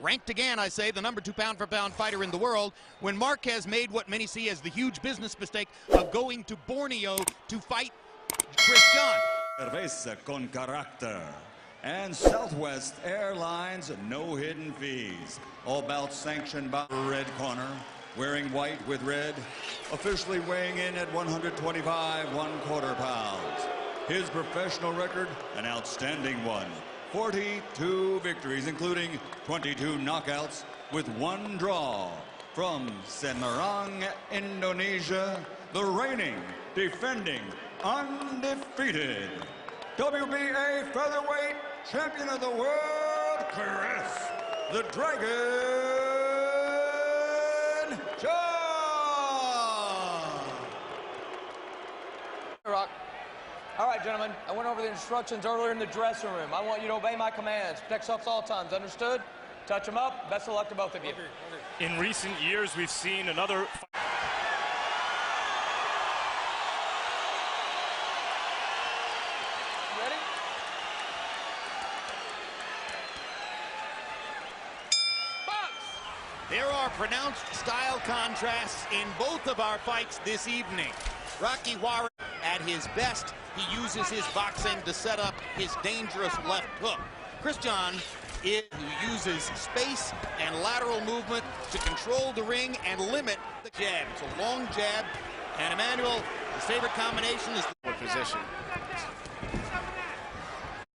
Ranked again, I say, the number 2 pound-for-pound fighter in the world, when Marquez made what many see as the huge business mistake of going to Borneo to fight Chris John. Cerveza con carácter. And Southwest Airlines, no hidden fees. All bouts sanctioned by Red Corner, wearing white with red, officially weighing in at 125 1/4 pounds. His professional record, an outstanding one. 42 victories, including 22 knockouts with 1 draw. From Semarang, Indonesia, the reigning, defending, undefeated WBA featherweight champion of the world, Chris the Dragon John. Rock. All right, gentlemen, I went over the instructions earlier in the dressing room. I want you to obey my commands. Protect yourselves all times, understood? Touch them up. Best of luck to both of you. In recent years, we've seen another... Ready? Box! There are pronounced style contrasts in both of our fights this evening. Rocky Juarez, at his best, he uses his boxing to set up his dangerous left hook. Chris John who uses space and lateral movement to control the ring and limit the jab. It's a long jab, and Emmanuel, his favorite combination is the position.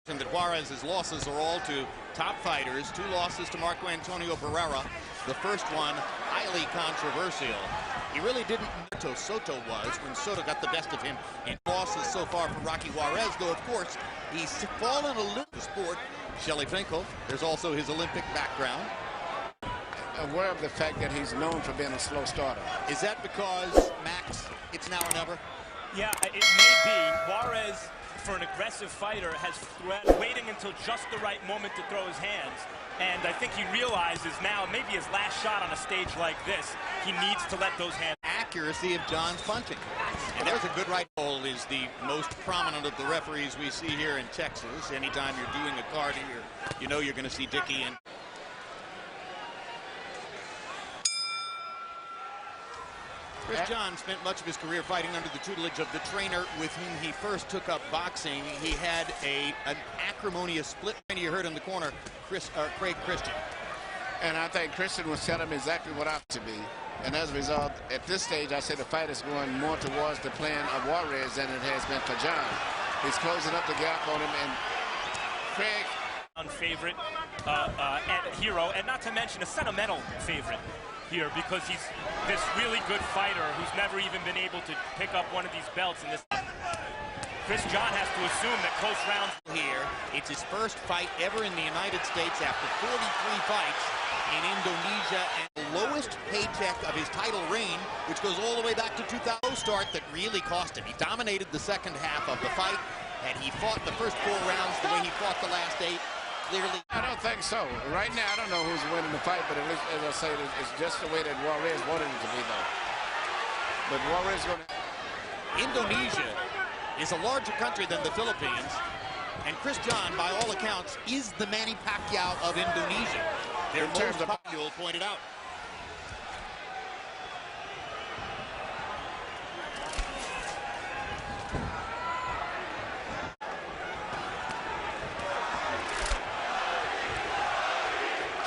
And that Juarez's losses are all to top fighters. 2 losses to Marco Antonio Barrera. The first one, highly controversial. He really didn't know Soto was when Soto got the best of him in losses so far for Rocky Juarez, though, of course, he's fallen a little in the sport. Shelley Finkel, there's also his Olympic background. Aware of the fact that he's known for being a slow starter. Is that because, Max, it's now or never? Yeah, it may be. Juarez, for an aggressive fighter, has waiting until just the right moment to throw his hands. And I think he realizes now, maybe his last shot on a stage like this, he needs to let those hands... Accuracy of John's punching. And there's a good right. Hole is the most prominent of the referees we see here in Texas. Anytime you're doing a card here, you know you're going to see Dickey and... Chris John spent much of his career fighting under the tutelage of the trainer with whom he first took up boxing. He had an acrimonious split. You heard in the corner, Craig Christian. And I think Christian was telling him exactly what I ought to be. And as a result, at this stage, I say the fight is going more towards the plan of Juarez than it has been for John. He's closing up the gap on him, and Craig... ...favorite and hero, and not to mention a sentimental favorite here, because he's this really good fighter who's never even been able to pick up one of these belts in this. Chris John has to assume that close rounds here. It's his first fight ever in the United States after 43 fights in Indonesia, and the lowest paycheck of his title reign, which goes all the way back to 2000 start that really cost him. He dominated the second half of the fight, and he fought the first 4 rounds the way he fought the last 8. Clearly, I don't think so. Right now, I don't know who's winning the fight, but at least, as I say, it's just the way that Juarez wanted it to be, though. But Juarez is going to... Indonesia is a larger country than the Philippines, and Chris John, by all accounts, is the Manny Pacquiao of Indonesia. Their most popular pointed out.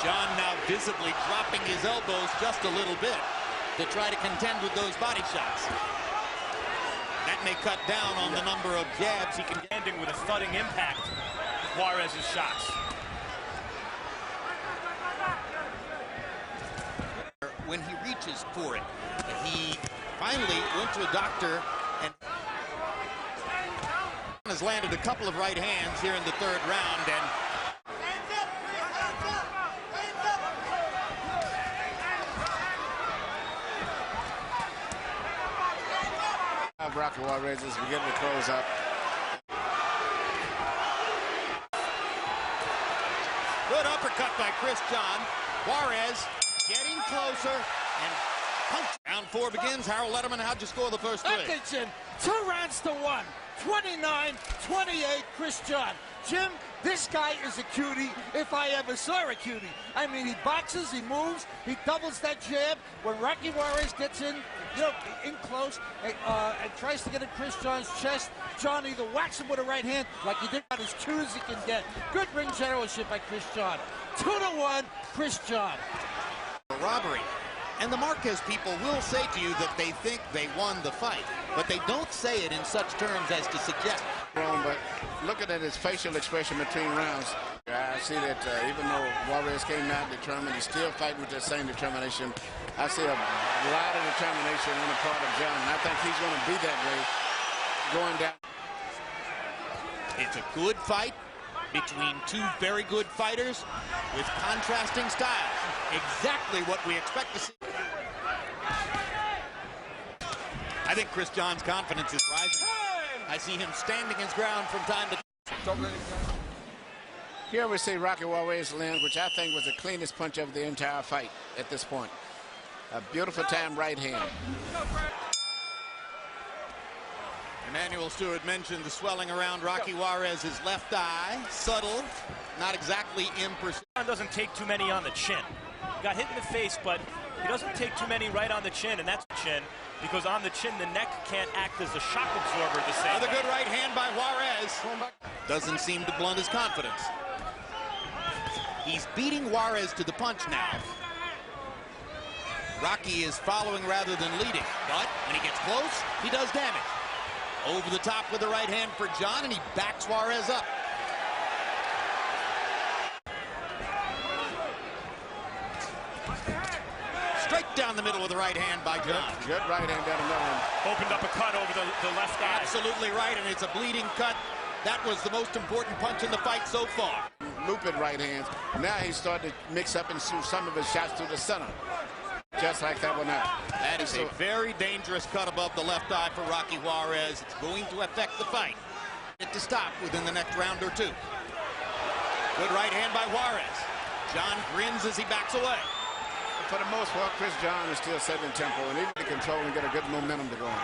John now visibly dropping his elbows just a little bit to try to contend with those body shots. That may cut down on the number of jabs he can get. Ending with a thudding impact, Juarez's shots. When he reaches for it, he finally went to a doctor and has landed a couple of right hands here in the 3rd round, and Rocky Juarez is beginning to close up. Good uppercut by Chris John. Juarez getting closer and punch. Round 4 begins. Harold Letterman, how'd you score the first 3? Atkinson, 2 rounds to 1. 29-28, Chris John. Jim, This guy is a cutie if I ever saw a cutie. I mean, he boxes, he moves, he doubles that jab. When Rocky Juarez gets in, you know, in close and tries to get in Chris John's chest, John either whacks him with a right hand, like he did, about as cute as he can get. Good ring generalship by Chris John. 2-1, Chris John. Robbery. And the Marquez people will say to you that they think they won the fight, but they don't say it in such terms as to suggest. Wrong, but looking at his facial expression between rounds, I see that even though Juarez came out determined, he's still fighting with that same determination. I see a lot of determination on the part of John, and I think he's going to be that way going down. It's a good fight between two very good fighters with contrasting styles. Exactly what we expect to see. I think Chris John's confidence is rising. I see him standing his ground from time to time. Here we see Rocky Juarez land, which I think was the cleanest punch of the entire fight at this point. A beautiful time right hand. Emmanuel Stewart mentioned the swelling around Rocky Juarez's left eye. Subtle, not exactly imperceptible. John doesn't take too many on the chin. Got hit in the face, but he doesn't take too many right on the chin, and that's chin, because on the chin, the neck can't act as a shock absorber the same Another way. good right hand by Juarez. Doesn't seem to blunt his confidence. He's beating Juarez to the punch now. Rocky is following rather than leading, but when he gets close, he does damage. Over the top with the right hand for John, and he backs Juarez up. Straight down the middle with the right hand by John. Good right hand down the middle. Opened up a cut over the left eye. Absolutely right, and it's a bleeding cut. That was the most important punch in the fight so far. Looping right hands. Now he's starting to mix up and shoot some of his shots to the center. Just like that one now. That is a very dangerous cut above the left eye for Rocky Juarez. It's going to affect the fight. It to stop within the next round or two. Good right hand by Juarez. John grins as he backs away. For the most part, Chris John is still setting tempo and able to control and get a good momentum to go on.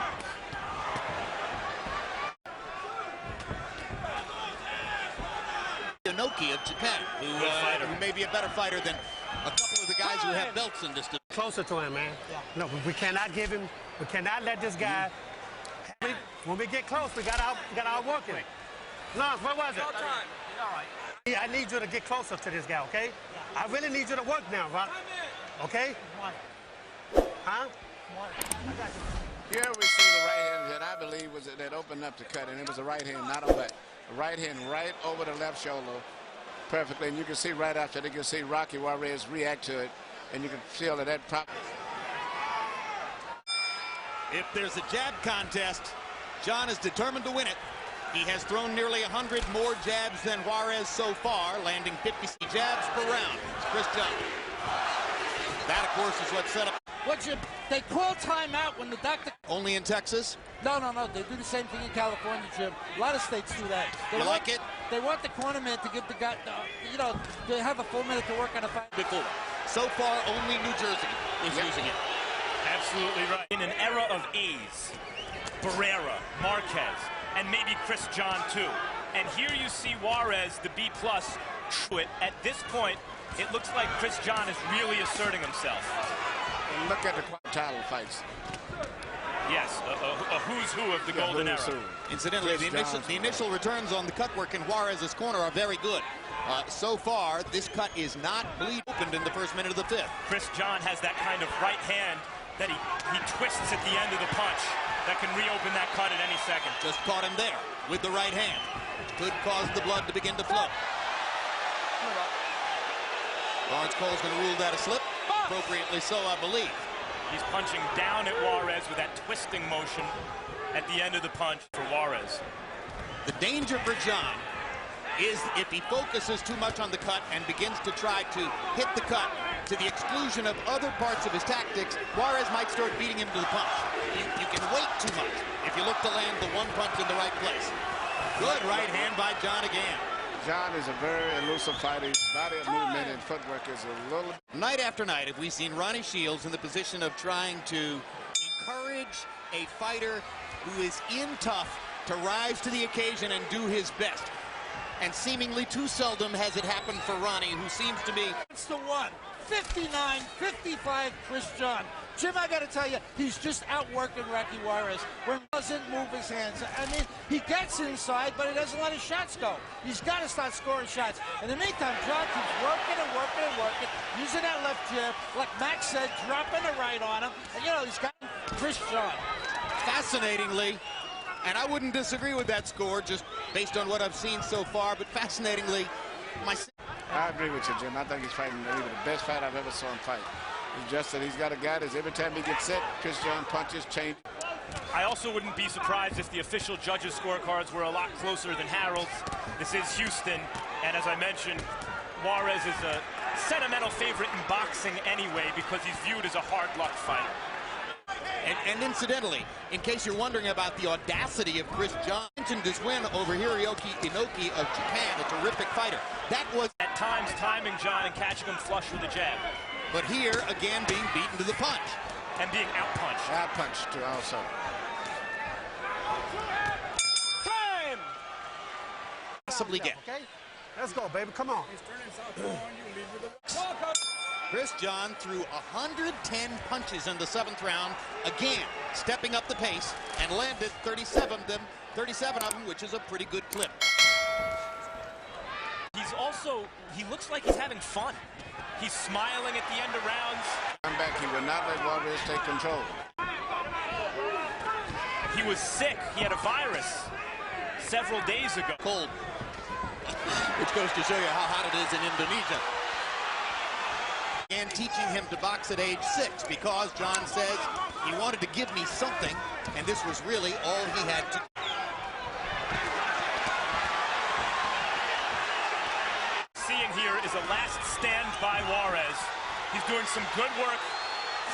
Inoki of Japan, who may be a better fighter than a couple of the guys who have belts in this. Closer to him, man. No, we cannot give him. We cannot let this guy. When we get close, we got to outwork him. Lance, what was it? Yeah, I need you to get closer to this guy, okay? I really need you to work now, Rock. Okay? Huh? Here we see the right hand that I believe was that opened up the cut, and it was a right hand, not a butt. A right hand right over the left shoulder perfectly, and you can see right after that, you can see Rocky Juarez react to it, and you can feel that prop. If there's a jab contest, John is determined to win it. He has thrown nearly 100 more jabs than Juarez so far, landing 50 jabs per round. It's Chris John. That, of course, is what set up. They call timeout when the doctor... Only in Texas? No. They do the same thing in California, Jim. A lot of states do that. You like it? They want the cornerman to give the guy, you know, they have a full minute to work on a fight. Before. So far, only New Jersey is using it. Absolutely right. In an era of A's, Barrera, Marquez, and maybe Chris John too. And here you see Juarez, the B+. At this point, it looks like Chris John is really asserting himself. And look at the title fights. Yes, a who's who of the golden era. Incidentally, the initial returns on the cut work in Juarez's corner are very good. So far, this cut is not bleed opened in the first minute of the fifth. Chris John has that kind of right hand that he twists at the end of the punch that can reopen that cut at any second. Just caught him there with the right hand. Could cause the blood to begin to flow. Lawrence Cole's going to rule that a slip. Appropriately so, I believe. He's punching down at Juarez with that twisting motion at the end of the punch for Juarez. The danger for John is if he focuses too much on the cut and begins to try to hit the cut to the exclusion of other parts of his tactics, Juarez might start beating him to the punch. You can wait too much if you look to land the one punch in the right place. Good right hand by John again. John is a very elusive fighter. His body movement and footwork is a little... Night after night, have we seen Ronnie Shields in the position of trying to encourage a fighter who is in tough to rise to the occasion and do his best. and seemingly too seldom has it happened for Ronnie, who seems to be... It's the one. 59-55, Chris John. Jim, I got to tell you, he's just outworking Rocky Juarez when he doesn't move his hands. I mean, he gets inside, but he doesn't let his shots go. He's got to start scoring shots. In the meantime, John keeps working and working and working, using that left jab, like Max said, dropping the right on him. And, you know, he's got Chris John. Fascinatingly, and I wouldn't disagree with that score just based on what I've seen so far, but fascinatingly, I agree with you, Jim. I think he's fighting maybe the best fight I've ever saw him fight. It's just that he's got a guy that every time he gets set, Chris John punches, change. I also wouldn't be surprised if the official judges' scorecards were a lot closer than Harold's. This is Houston, and as I mentioned, Juarez is a sentimental favorite in boxing anyway because he's viewed as a hard luck fighter. And incidentally, in case you're wondering about the audacity of Chris John, mentioned his win over Hiroki Inoki of Japan, a terrific fighter. That was at times timing John and catching him flush with a jab. But here, again, being beaten to the punch. And being outpunched. Outpunched, too, also. Time! Possibly get. Okay? Let's go, baby. Come on. Chris John threw 110 punches in the 7th round, again stepping up the pace, and landed 37 of them, which is a pretty good clip. He looks like he's having fun. He's smiling at the end of rounds. I'm back. He will not let Juarez take control. He was sick. He had a virus several days ago. Cold, which goes to show you how hot it is in Indonesia. And teaching him to box at age 6 because John says he wanted to give me something, and this was really all he had to do. Seeing here is a last stand by Juarez. He's doing some good work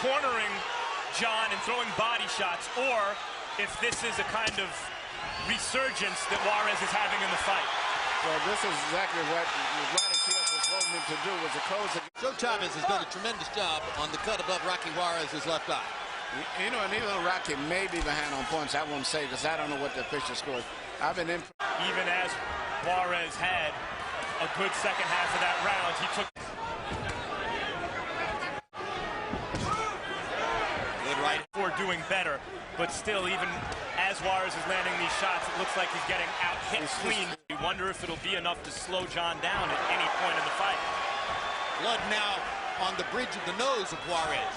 cornering John and throwing body shots, or if this is a kind of resurgence that Juarez is having in the fight. Well, this is exactly what Ronnie Fields was wanting to do, was to close it. Joe Chavez has done a tremendous job on the cut above Rocky Juarez's left eye. You know, and even though Rocky may be behind on points, I won't say because I don't know what the official scored. I've been in. Even as Juarez had a good second half of that round, he took. Good right. For doing better, but still, even as Juarez is landing these shots, it looks like he's getting out hit clean. We wonder if it'll be enough to slow John down at any point in the fight. Blood now on the bridge of the nose of Juarez.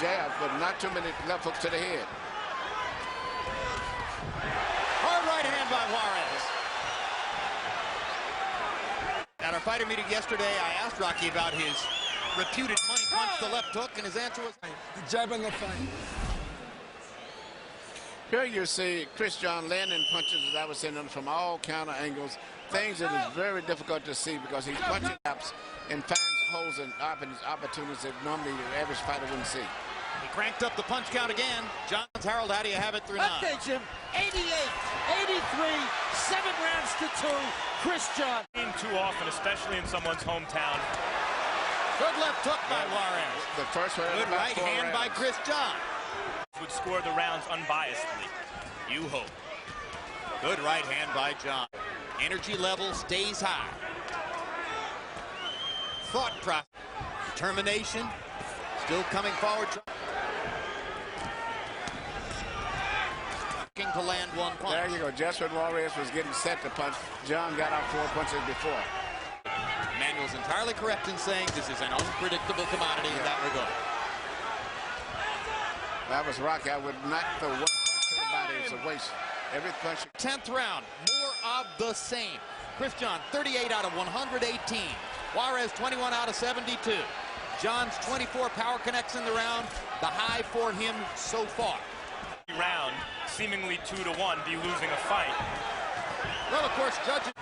Jab, but not too many left hooks to the head. Hard right hand by Juarez. At our fighter meeting yesterday, I asked Rocky about his reputed money punch, the left hook, and his answer was the jab and the fight. Here you see Chris John landing punches, as I was saying, from all counter angles, things that is very difficult to see because he's punching gaps and finds holes and opportunities that normally the average fighter wouldn't see. He cranked up the punch count again. John, Harold, how do you have it through 9? Okay, Jim. 88, 83, 7 rounds to 2. Chris John. Too often, especially in someone's hometown. Good left hook by Juarez. The first one. Good right hand by Chris John. Would score the rounds unbiasedly. You hope. Good right hand by John. Energy level stays high. Thought process. Determination. Still coming forward. Looking to land one punch. There you go. Just when Juarez was getting set to punch, John got out 4 punches before. Manuel's entirely correct in saying this is an unpredictable commodity in that regard. If I was Rocky, I would not throw one punch to the body. It's a waste. Every punch. 10th round, more of the same. Chris John, 38 out of 118. Juarez, 21 out of 72. John's 24 power connects in the round, the high for him so far. Round, seemingly 2-1, be losing a fight. Well, of course, judging.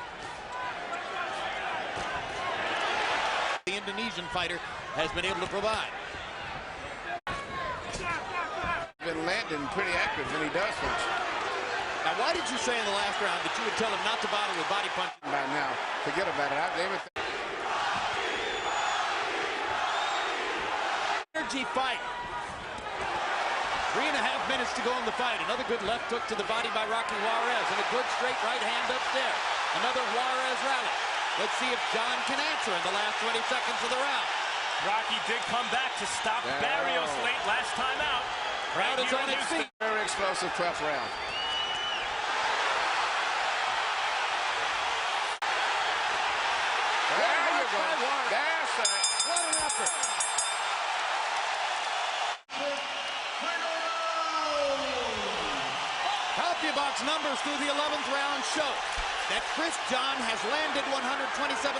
The Indonesian fighter has been able to provide. Been landing pretty active when he does punch. Now, why did you say in the last round that you would tell him not to bother with body punching? By now, forget about it. Energy fight. 3.5 minutes. minutes to go in the fight. Another good left hook to the body by Rocky Juarez, and a good straight right hand upstairs. Another Juarez rally. Let's see if John can answer in the last 20 seconds of the round. Rocky did come back to stop Barrios late last time out. Crowd is on its feet. Very explosive 12th round. There you go. That's right. What an effort. CompuBox numbers through the 11th round show that Chris John has landed 127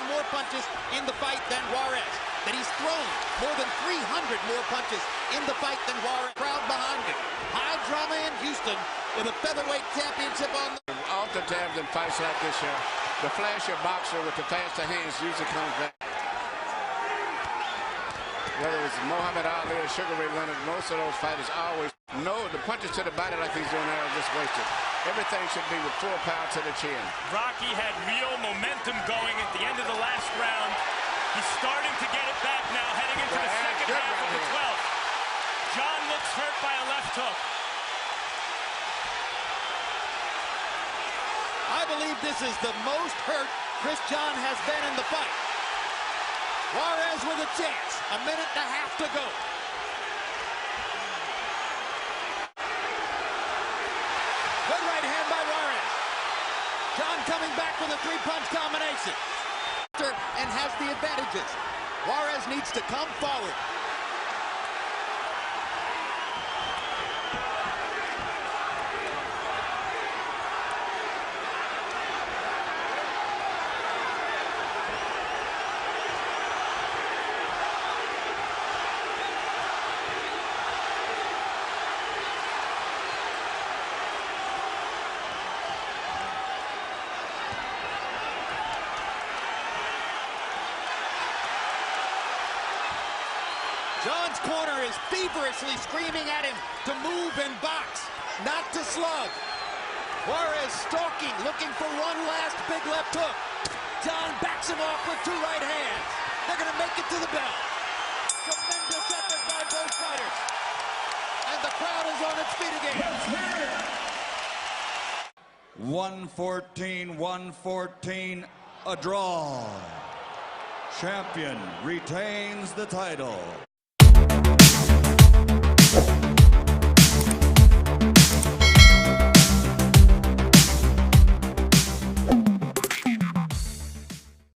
more punches in the fight than Juarez. That he's thrown more than 300 more punches in the fight than Juarez. Crowd behind him. High drama in Houston with a featherweight championship on the... Oftentimes in fights like this here, the flashier boxer with the faster hands usually comes back. Whether it's Muhammad Ali or Sugar Ray Leonard, most of those fighters always know the punches to the body like he's doing there are just wasted. Everything should be with full power to the chin. Rocky had real momentum going at the end of the last round. He's starting to get it back now, heading into the second half of the 12th. John looks hurt by a left hook. I believe this is the most hurt Chris John has been in the fight. Juarez with a chance. A minute and a half to go. Good right hand by Juarez. John coming back with a three-punch combination. And has the advantages. Juarez needs to come forward. John's corner is feverishly screaming at him to move and box, not to slug. Juarez stalking, looking for one last big left hook. John backs him off with two right hands. They're going to make it to the bell. Tremendous effort by both fighters. And the crowd is on its feet again. 114, a draw. Champion retains the title.